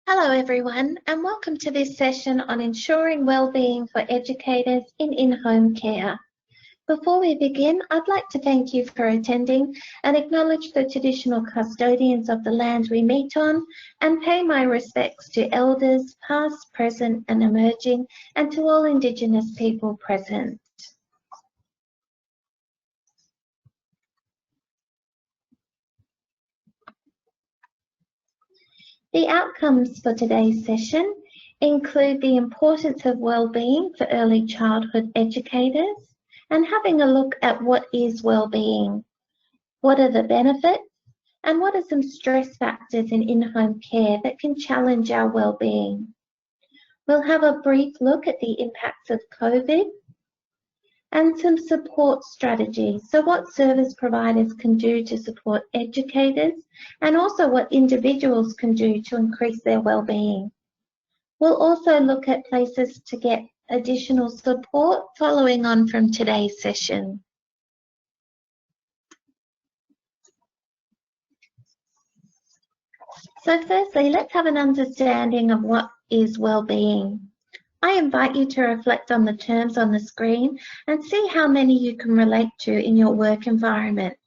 Hello everyone, and welcome to this session on ensuring wellbeing for educators in in-home care. Before we begin, I'd like to thank you for attending and acknowledge the traditional custodians of the land we meet on and pay my respects to elders past, present and emerging, and to all Indigenous people present. The outcomes for today's session include the importance of wellbeing for early childhood educators and having a look at what is wellbeing, what are the benefits, and what are some stress factors in in-home care that can challenge our wellbeing. We'll have a brief look at the impacts of COVID and some support strategies. So what service providers can do to support educators and also what individuals can do to increase their wellbeing. We'll also look at places to get additional support following on from today's session. So firstly, let's have an understanding of what is wellbeing. I invite you to reflect on the terms on the screen and see how many you can relate to in your work environment.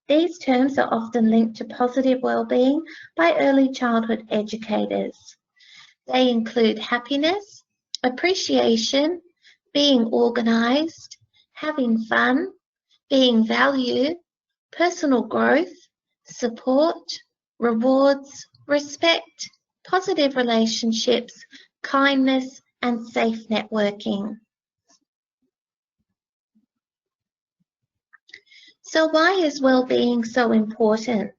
These terms are often linked to positive wellbeing by early childhood educators. They include happiness, appreciation, being organised, having fun, being valued, personal growth, support, rewards, respect, positive relationships, kindness, and safe networking. So why is wellbeing so important?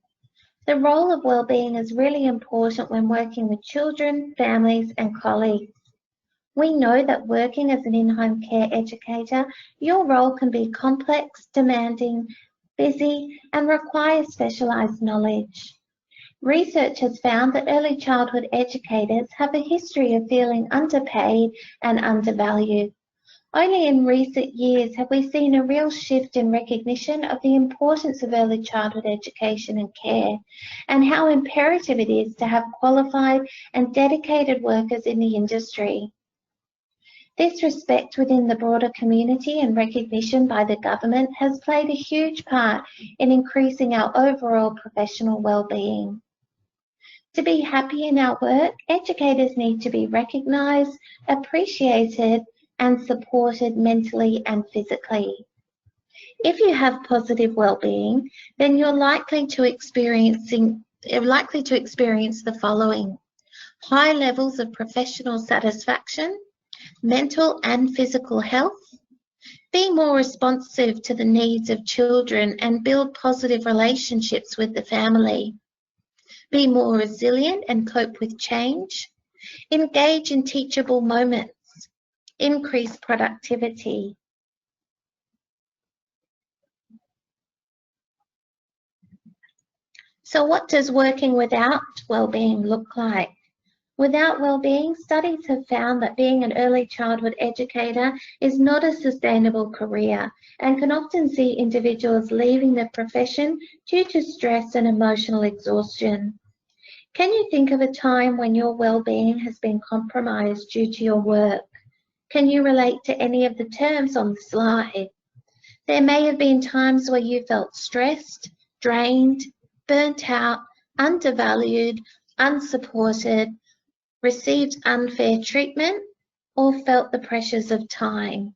The role of wellbeing is really important when working with children, families, and colleagues. We know that working as an in-home care educator, your role can be complex, demanding, busy, and require specialised knowledge. Research has found that early childhood educators have a history of feeling underpaid and undervalued. Only in recent years have we seen a real shift in recognition of the importance of early childhood education and care, and how imperative it is to have qualified and dedicated workers in the industry. This respect within the broader community and recognition by the government has played a huge part in increasing our overall professional well-being. To be happy in our work, educators need to be recognised, appreciated, and supported mentally and physically. If you have positive well-being, then you're likely to experience the following: high levels of professional satisfaction, mental and physical health, be more responsive to the needs of children and build positive relationships with the family, be more resilient and cope with change, engage in teachable moments, increase productivity. So what does working without wellbeing look like? Without wellbeing, studies have found that being an early childhood educator is not a sustainable career and can often see individuals leaving the profession due to stress and emotional exhaustion. Can you think of a time when your well-being has been compromised due to your work? Can you relate to any of the terms on the slide? There may have been times where you felt stressed, drained, burnt out, undervalued, unsupported, received unfair treatment, or felt the pressures of time.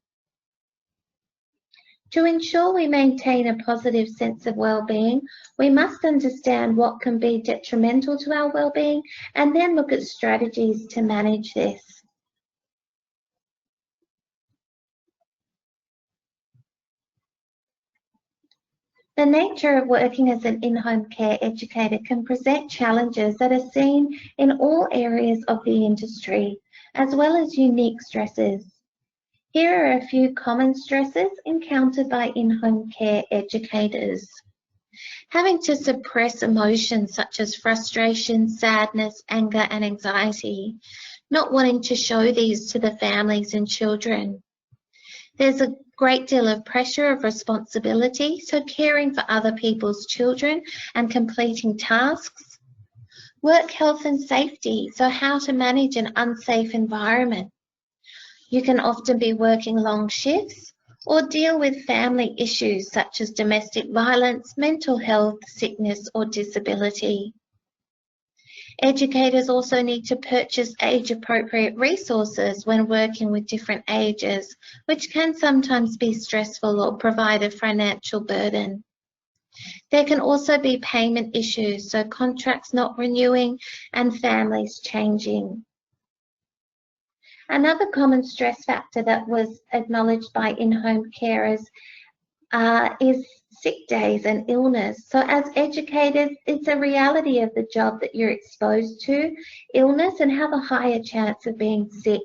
To ensure we maintain a positive sense of well-being, we must understand what can be detrimental to our well-being and then look at strategies to manage this. The nature of working as an in-home care educator can present challenges that are seen in all areas of the industry, as well as unique stresses. Here are a few common stresses encountered by in-home care educators. Having to suppress emotions such as frustration, sadness, anger, and anxiety, not wanting to show these to the families and children. There's a great deal of pressure of responsibility, so caring for other people's children and completing tasks. Work health and safety, so how to manage an unsafe environment. You can often be working long shifts or deal with family issues such as domestic violence, mental health, sickness, or disability. Educators also need to purchase age-appropriate resources when working with different ages, which can sometimes be stressful or provide a financial burden. There can also be payment issues, so contracts not renewing and families changing. Another common stress factor that was acknowledged by in-home carers is sick days and illness. So as educators, it's a reality of the job that you're exposed to illness and have a higher chance of being sick.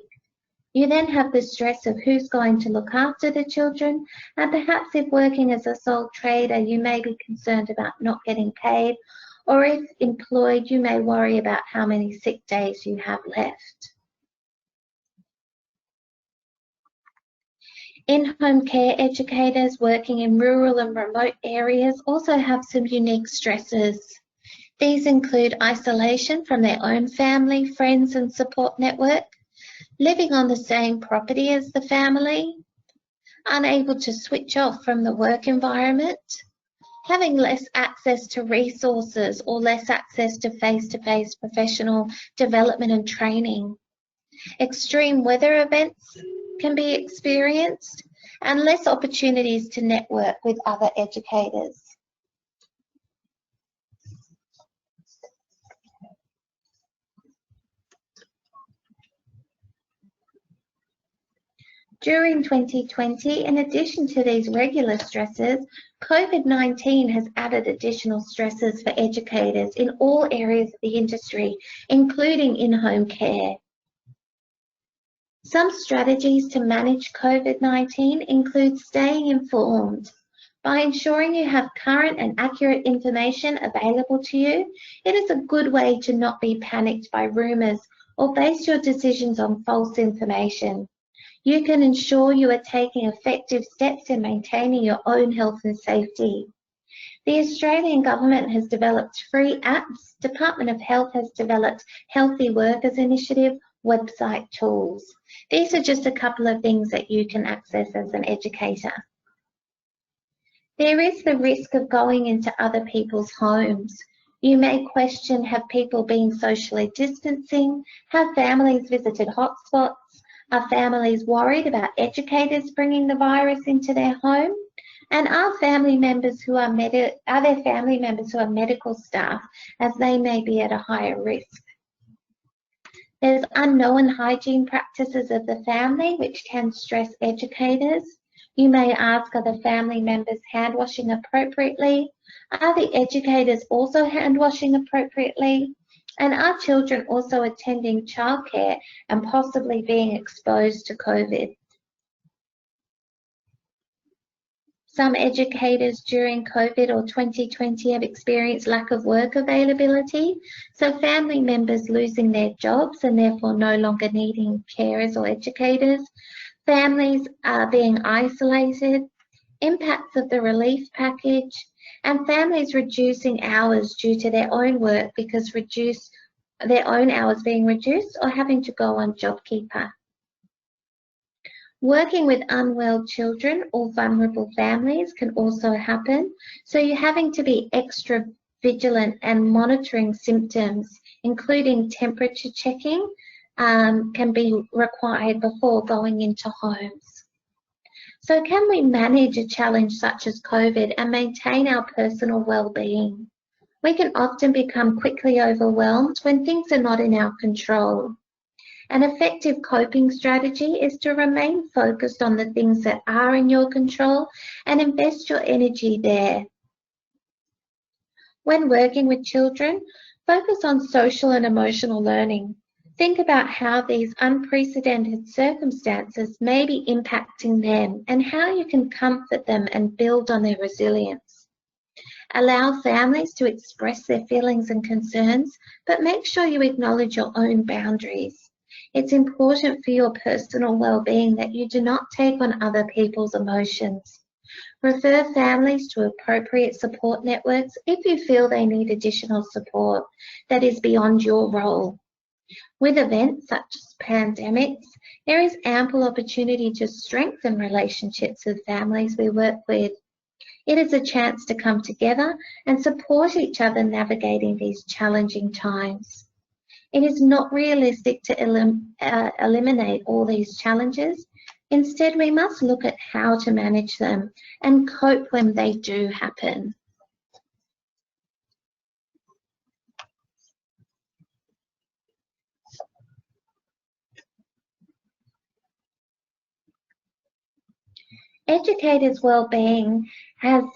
You then have the stress of who's going to look after the children, and perhaps if working as a sole trader, you may be concerned about not getting paid, or if employed, you may worry about how many sick days you have left. In-home care educators working in rural and remote areas also have some unique stresses. These include isolation from their own family, friends and support network, living on the same property as the family, unable to switch off from the work environment, having less access to resources or less access to face-to-face professional development and training. Extreme weather events can be experienced and less opportunities to network with other educators. During 2020, in addition to these regular stresses, COVID-19 has added additional stresses for educators in all areas of the industry, including in-home care. Some strategies to manage COVID-19 include staying informed. By ensuring you have current and accurate information available to you, it is a good way to not be panicked by rumours or base your decisions on false information. You can ensure you are taking effective steps in maintaining your own health and safety. The Australian Government has developed free apps. Department of Health has developed Healthy Workers Initiative website tools. These are just a couple of things that you can access as an educator. There is the risk of going into other people's homes. You may question, have people been socially distancing? Have families visited hotspots? Are families worried about educators bringing the virus into their home? And are there family members who are medical staff, as they may be at a higher risk? There's unknown hygiene practices of the family, which can stress educators. You may ask, are the family members hand washing appropriately? Are the educators also hand washing appropriately? And are children also attending childcare and possibly being exposed to COVID? Some educators during COVID or 2020 have experienced lack of work availability, so family members losing their jobs and therefore no longer needing carers or educators. Families are being isolated, impacts of the relief package, and families reducing hours due to their own work because their own hours being reduced or having to go on JobKeeper. Working with unwell children or vulnerable families can also happen, so you're having to be extra vigilant and monitoring symptoms, including temperature checking, can be required before going into homes. So can we manage a challenge such as COVID and maintain our personal well-being? We can often become quickly overwhelmed when things are not in our control. An effective coping strategy is to remain focused on the things that are in your control and invest your energy there. When working with children, focus on social and emotional learning. Think about how these unprecedented circumstances may be impacting them and how you can comfort them and build on their resilience. Allow families to express their feelings and concerns, but make sure you acknowledge your own boundaries. It's important for your personal well-being that you do not take on other people's emotions. Refer families to appropriate support networks if you feel they need additional support that is beyond your role. With events such as pandemics, there is ample opportunity to strengthen relationships with families we work with. It is a chance to come together and support each other navigating these challenging times. It is not realistic to eliminate all these challenges. Instead, we must look at how to manage them and cope when they do happen. Educators' well-being can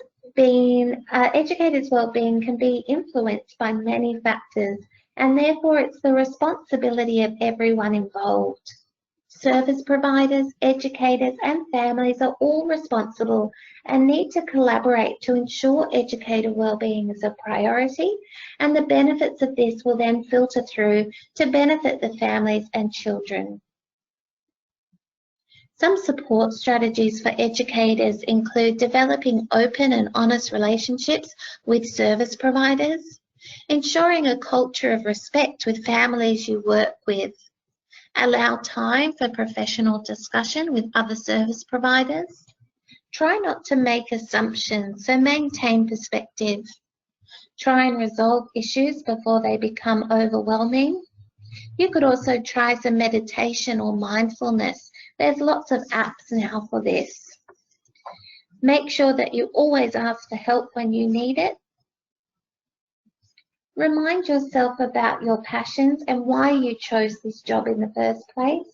be influenced by many factors, and therefore it's the responsibility of everyone involved. Service providers, educators and families are all responsible and need to collaborate to ensure educator wellbeing is a priority, and the benefits of this will then filter through to benefit the families and children. Some support strategies for educators include developing open and honest relationships with service providers, ensuring a culture of respect with families you work with, allow time for professional discussion with other service providers, try not to make assumptions, so maintain perspective, try and resolve issues before they become overwhelming. You could also try some meditation or mindfulness. There's lots of apps now for this. Make sure that you always ask for help when you need it. Remind yourself about your passions and why you chose this job in the first place.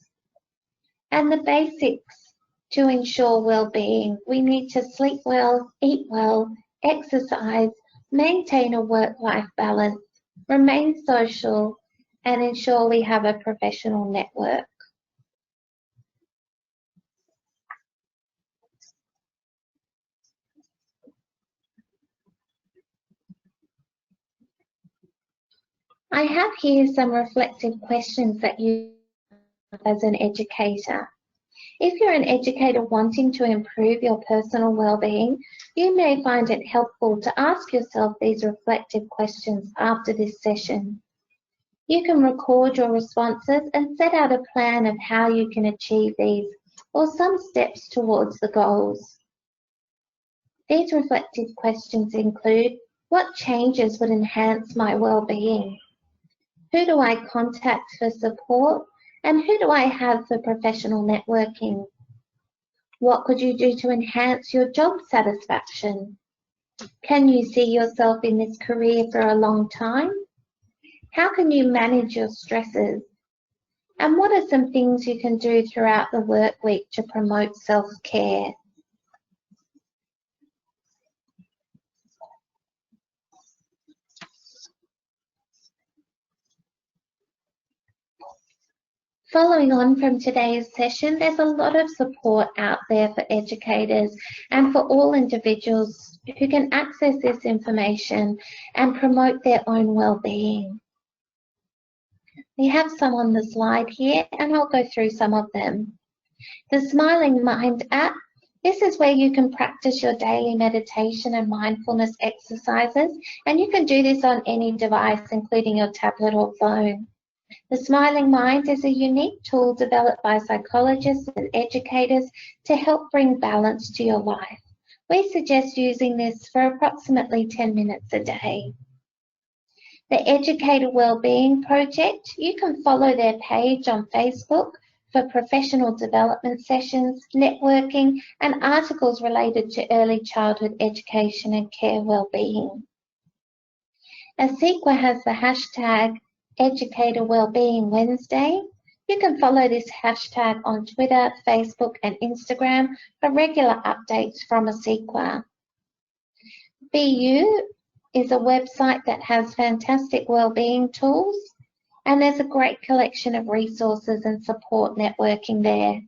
And the basics to ensure well-being. We need to sleep well, eat well, exercise, maintain a work-life balance, remain social, and ensure we have a professional network. I have here some reflective questions that you have as an educator. If you're an educator wanting to improve your personal well-being, you may find it helpful to ask yourself these reflective questions after this session. You can record your responses and set out a plan of how you can achieve these or some steps towards the goals. These reflective questions include: what changes would enhance my well-being? Who do I contact for support? And who do I have for professional networking? What could you do to enhance your job satisfaction? Can you see yourself in this career for a long time? How can you manage your stresses? And what are some things you can do throughout the work week to promote self-care? Following on from today's session, there's a lot of support out there for educators and for all individuals who can access this information and promote their own well-being. We have some on the slide here, and I'll go through some of them. The Smiling Mind app. This is where you can practice your daily meditation and mindfulness exercises, and you can do this on any device, including your tablet or phone. The Smiling Mind is a unique tool developed by psychologists and educators to help bring balance to your life. We suggest using this for approximately 10 minutes a day. The Educator Wellbeing Project, you can follow their page on Facebook for professional development sessions, networking, and articles related to early childhood education and care wellbeing. ASEQA has the hashtag Educator Wellbeing Wednesday. You can follow this hashtag on Twitter, Facebook, and Instagram for regular updates from ASEQA. BU is a website that has fantastic wellbeing tools, and there's a great collection of resources and support networking there.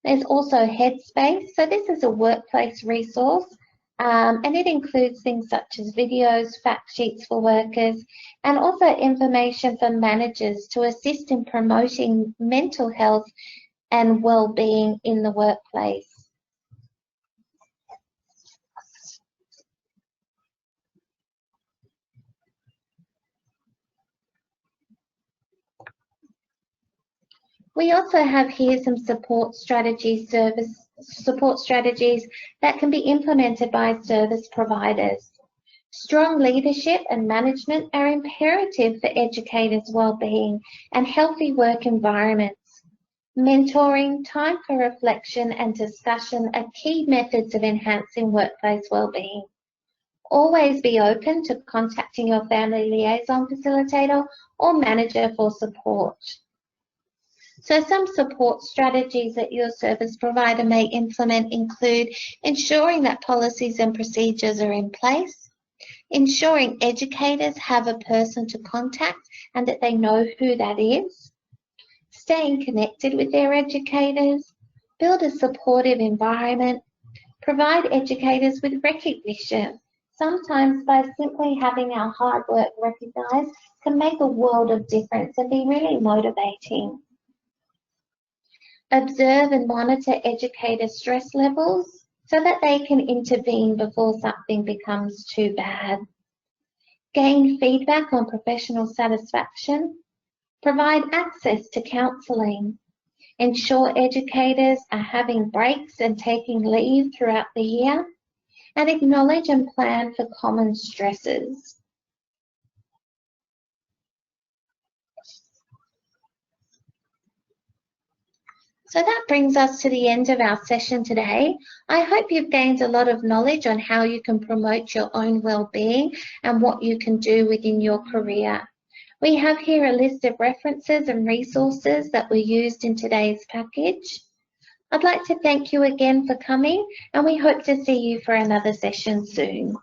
There's also Headspace, so this is a workplace resource, and it includes things such as videos, fact sheets for workers, and also information for managers to assist in promoting mental health and well-being in the workplace. We also have here some support strategies that can be implemented by service providers. Strong leadership and management are imperative for educators' wellbeing and healthy work environments. Mentoring, time for reflection and discussion are key methods of enhancing workplace wellbeing. Always be open to contacting your family liaison facilitator or manager for support. So some support strategies that your service provider may implement include ensuring that policies and procedures are in place, ensuring educators have a person to contact and that they know who that is, staying connected with their educators, build a supportive environment, provide educators with recognition. Sometimes by simply having our hard work recognised can make a world of difference and be really motivating. Observe and monitor educator stress levels so that they can intervene before something becomes too bad. Gain feedback on professional satisfaction. Provide access to counselling. Ensure educators are having breaks and taking leave throughout the year. And acknowledge and plan for common stresses. So that brings us to the end of our session today. I hope you've gained a lot of knowledge on how you can promote your own well-being and what you can do within your career. We have here a list of references and resources that were used in today's package. I'd like to thank you again for coming, and we hope to see you for another session soon.